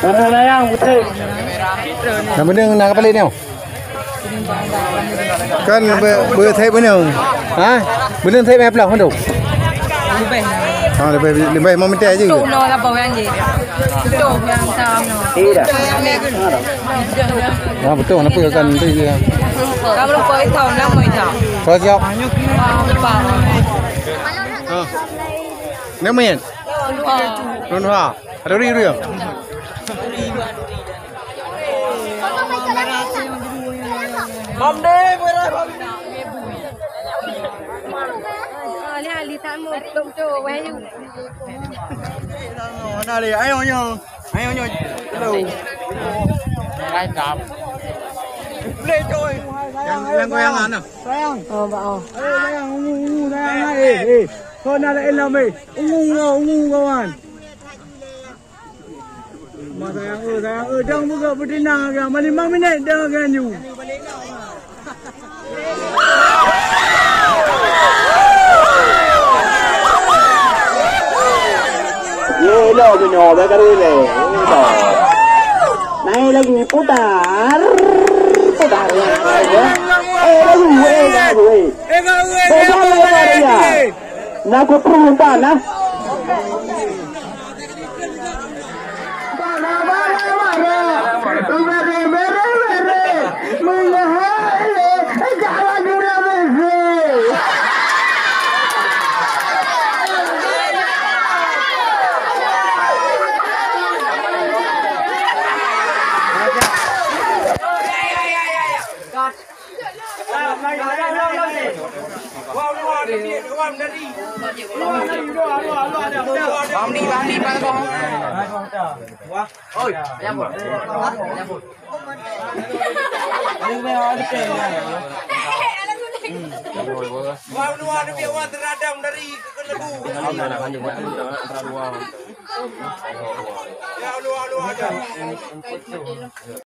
Mana yang betul? Yang bener nak apa ni? Kan berthep bener. Ha? Bener thep apa lah hendak? Lebih mau minta aja. Betul no lah bawa yang je. Betul yang sama. Tidak. Ah betul, kenapa kan tu je. Kalau kau tahu nak mai tahu. Kau siap? Lupa. Nama ni? Nunha. Ada ri ri. Mam deh, berapa? Lihat lihat mu betul wahyu. Nah, ni ayo nyo. Hello. Hai cặp. Lên rồi. Yang goyangan ah. Sayang. Oh, bao. Sayang, ungu sayang. Thôi nào lại làm mày. Ungu kawan. Mà sayang trong bữa gặp đi nào kìa, mà đi mang cái này đeo kìa nhủ. Ye lo que no, ve carile. Này lagi putar. Putar ya. Gue. Nah, aku perunta nah. Bambi pada kau. Wah, oi, nyambut. Nyambut. Ini memang ada pen. Wah, luar dia wah teradam dari lebu. Ya, luar ada.